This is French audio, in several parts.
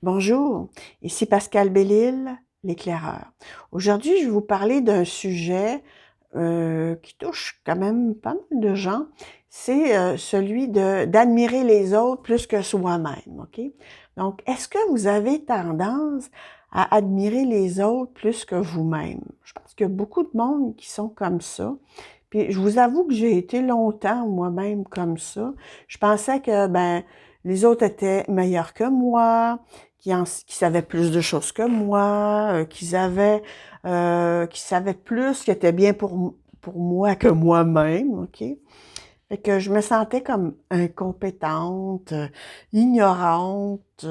Bonjour, ici Pascal Bellil, l'éclaireur. Aujourd'hui, je vais vous parler d'un sujet qui touche quand même pas mal de gens. C'est celui d'admirer les autres plus que soi-même, OK? Donc, est-ce que vous avez tendance à admirer les autres plus que vous-même? Je pense qu'il y a beaucoup de monde qui sont comme ça. Puis, je vous avoue que j'ai été longtemps moi-même comme ça. Je pensais que, les autres étaient meilleurs que moi, qui savaient plus de choses que moi, qui savaient plus, qui étaient bien pour moi que moi-même, OK? Fait que je me sentais comme incompétente, ignorante,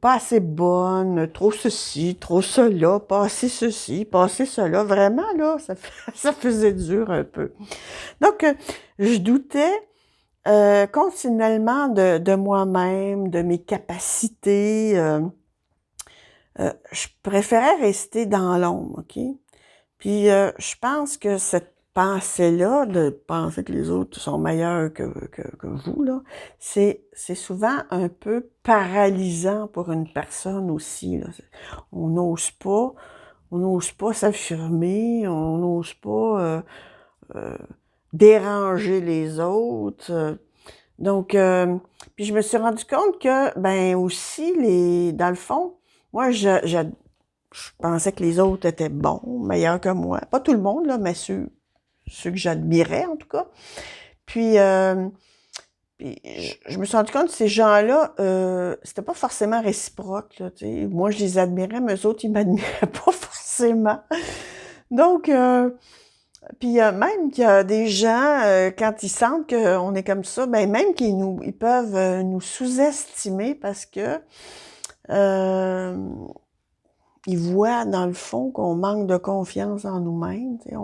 pas assez bonne, trop ceci, trop cela, pas assez ceci, pas assez cela. Vraiment, là, ça faisait dur un peu. Donc, je doutais continuellement de moi-même, de mes capacités. Je préférais rester dans l'ombre, OK? Puis, je pense que cette pensée-là, de penser que les autres sont meilleurs que vous, là, c'est souvent un peu paralysant pour une personne aussi, là. On n'ose pas, on n'ose pas s'affirmer, on n'ose pas euh, déranger les autres. Donc, puis je me suis rendu compte que, ben aussi, dans le fond, moi, je pensais que les autres étaient bons, meilleurs que moi. Pas tout le monde, là, mais ceux que j'admirais, en tout cas. Puis, je me suis rendu compte que ces gens-là, c'était pas forcément réciproque, là, tu sais. Moi, je les admirais, mais eux autres, ils m'admiraient pas forcément. Donc, puis même qu'il y a des gens, quand ils sentent qu'on est comme ça, ben même ils peuvent nous sous-estimer parce que euh, ils voient dans le fond qu'on manque de confiance en nous-mêmes. Tu sais,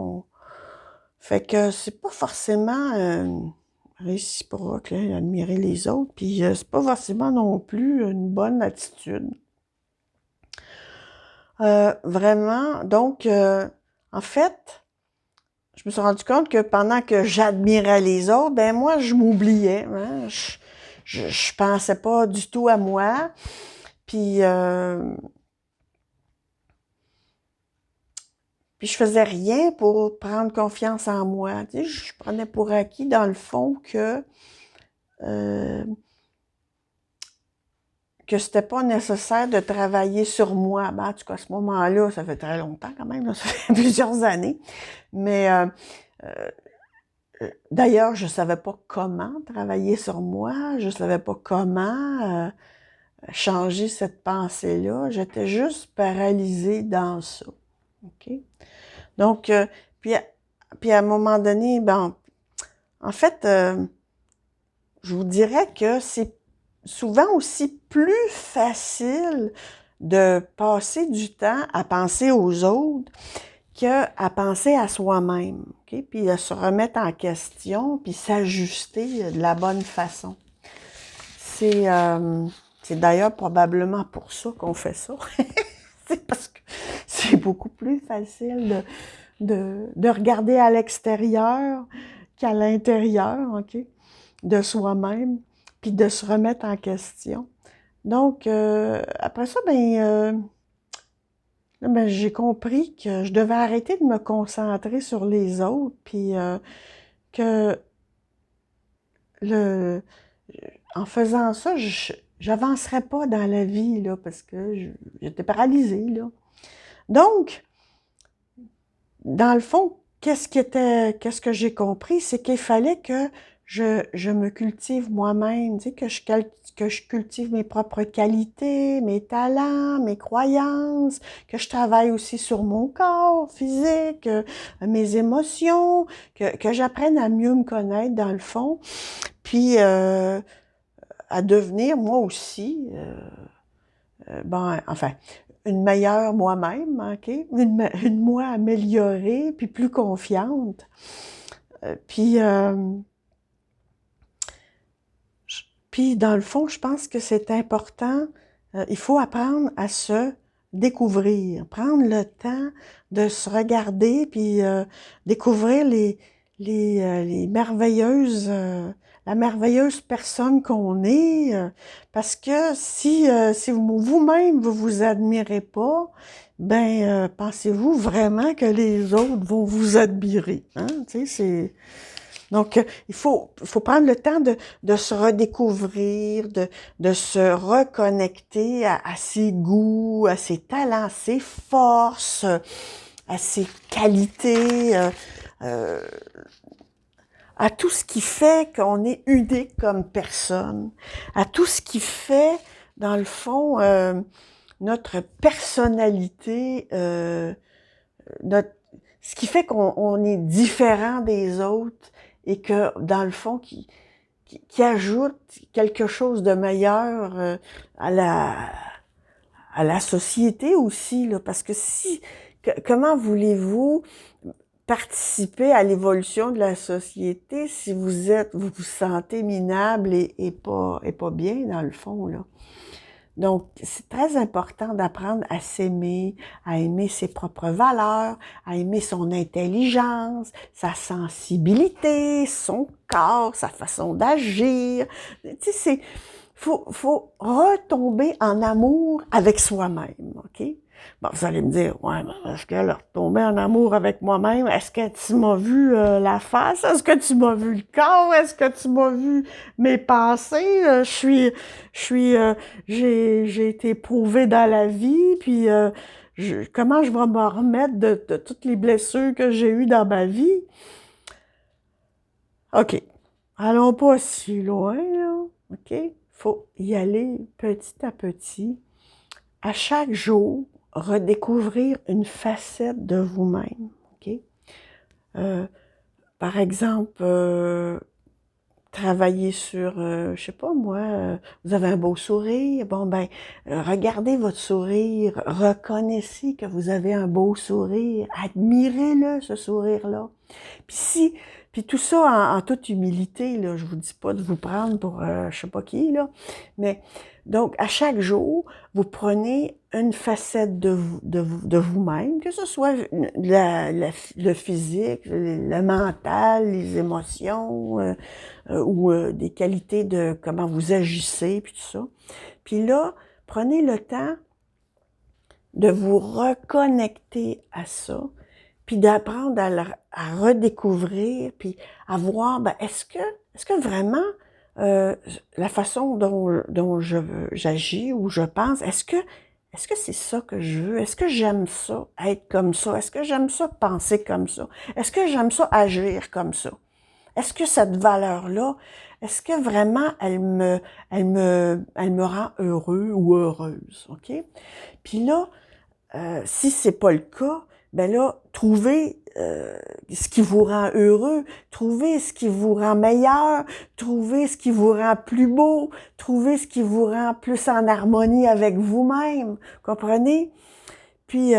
fait que c'est pas forcément réciproque, là, admirer les autres. Puis c'est pas forcément non plus une bonne attitude. Vraiment. Donc, en fait, je me suis rendu compte que pendant que j'admirais les autres, ben moi, je m'oubliais. Hein? Je pensais pas du tout à moi. Puis, puis je faisais rien pour prendre confiance en moi. Tu sais, je prenais pour acquis, dans le fond, euh, que c'était pas nécessaire de travailler sur moi. Ben, en tout cas, à ce moment-là, ça fait très longtemps quand même, là, ça fait plusieurs années. Mais euh, d'ailleurs, je savais pas comment travailler sur moi, je savais pas comment changer cette pensée-là. J'étais juste paralysée dans ça. OK? Donc, puis, puis à un moment donné, ben, en fait, je vous dirais que c'est souvent aussi plus facile de passer du temps à penser aux autres qu'à penser à soi-même, OK? Puis à se remettre en question, puis s'ajuster de la bonne façon. C'est c'est d'ailleurs probablement pour ça qu'on fait ça. C'est parce que c'est beaucoup plus facile de regarder à l'extérieur qu'à l'intérieur, OK, de soi-même, puis de se remettre en question. Donc, après ça, j'ai compris que je devais arrêter de me concentrer sur les autres, puis que le, en faisant ça, j'avancerais pas dans la vie, là, parce que j'étais paralysée, là. Donc, dans le fond, qu'est-ce que j'ai compris, c'est qu'il fallait que je me cultive moi-même, tu sais, que je cultive mes propres qualités, mes talents, mes croyances, que je travaille aussi sur mon corps physique, mes émotions, que j'apprenne à mieux me connaître dans le fond, puis à devenir moi aussi, enfin, une meilleure moi-même, OK? Une moi améliorée, puis plus confiante. Puis, puis, dans le fond, je pense que c'est important. Il faut apprendre à se découvrir, prendre le temps de se regarder, puis découvrir les merveilleuses, la merveilleuse personne qu'on est, parce que si vous-même vous vous admirez pas, ben pensez-vous vraiment que les autres vont vous admirer, hein? Tu sais, c'est donc il faut prendre le temps de se redécouvrir, de se reconnecter à ses goûts, à ses talents, ses forces, à ses qualités. Euh, à tout ce qui fait qu'on est unique comme personne, à tout ce qui fait, dans le fond, notre personnalité, ce qui fait qu'on est différent des autres et que, dans le fond, qui ajoute quelque chose de meilleur à la société aussi, là, parce que comment voulez-vous participer à l'évolution de la société si vous vous sentez minable et pas bien dans le fond, là. Donc, c'est très important d'apprendre à s'aimer, à aimer ses propres valeurs, à aimer son intelligence, sa sensibilité, son corps, sa façon d'agir. Tu sais, faut retomber en amour avec soi-même, OK? Bon, vous allez me dire, ouais, mais est-ce qu'elle a retombé en amour avec moi-même? Est-ce que tu m'as vu la face? Est-ce que tu m'as vu le corps? Est-ce que tu m'as vu mes pensées? J'ai été éprouvée dans la vie, puis comment je vais me remettre de toutes les blessures que j'ai eues dans ma vie? OK. Allons pas si loin, là. OK? Faut y aller petit à petit. À chaque jour, redécouvrir une facette de vous-même, OK? Par exemple, travailler sur, je sais pas moi, vous avez un beau sourire, bon ben, regardez votre sourire, reconnaissez que vous avez un beau sourire, admirez-le, ce sourire-là. Puis tout ça en toute humilité, là, je vous dis pas de vous prendre pour je sais pas qui, là, mais donc à chaque jour, vous prenez une facette de vous-même, que ce soit le physique, le mental, les émotions, ou des qualités de comment vous agissez, puis tout ça. Puis là, prenez le temps de vous reconnecter à ça, puis d'apprendre à redécouvrir, puis à voir, ben, est-ce que vraiment la façon dont j'agis ou je pense, est-ce que c'est ça que je veux? Est-ce que j'aime ça, être comme ça? Est-ce que j'aime ça, penser comme ça? Est-ce que j'aime ça, agir comme ça? Est-ce que cette valeur-là, est-ce que vraiment elle me rend heureux ou heureuse? OK? Puis là, si c'est pas le cas, ben là, trouvez ce qui vous rend heureux, trouvez ce qui vous rend meilleur, trouvez ce qui vous rend plus beau, trouvez ce qui vous rend plus en harmonie avec vous-même, comprenez? Puis,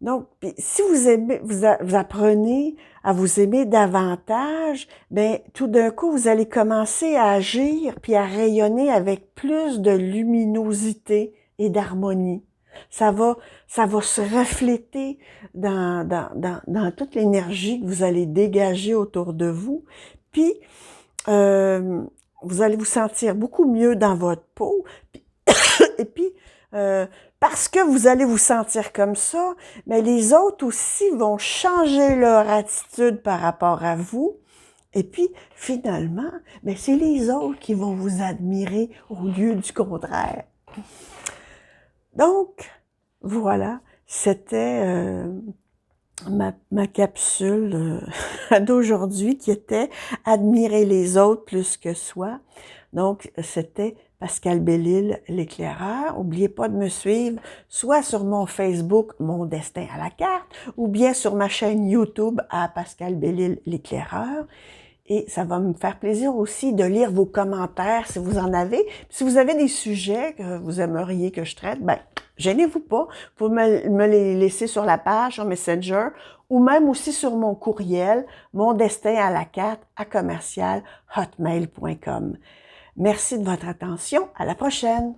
donc, si vous aimez, vous apprenez à vous aimer davantage, ben tout d'un coup, vous allez commencer à agir puis à rayonner avec plus de luminosité et d'harmonie. Ça va se refléter dans toute l'énergie que vous allez dégager autour de vous. Puis, vous allez vous sentir beaucoup mieux dans votre peau. Et puis, parce que vous allez vous sentir comme ça, mais les autres aussi vont changer leur attitude par rapport à vous. Et puis, finalement, ben, c'est les autres qui vont vous admirer au lieu du contraire. Donc, voilà, c'était ma capsule d'aujourd'hui qui était « Admirer les autres plus que soi ». Donc, c'était Pascal Bellil, l'éclaireur. N'oubliez pas de me suivre, soit sur mon Facebook, Mon Destin à la carte, ou bien sur ma chaîne YouTube à Pascal Bellil, l'éclaireur. Et ça va me faire plaisir aussi de lire vos commentaires si vous en avez. Si vous avez des sujets que vous aimeriez que je traite, ben, gênez-vous pas. Vous pouvez me les laisser sur la page, sur Messenger, ou même aussi sur mon courriel, mondestinalacarte@hotmail.com. Merci de votre attention. À la prochaine.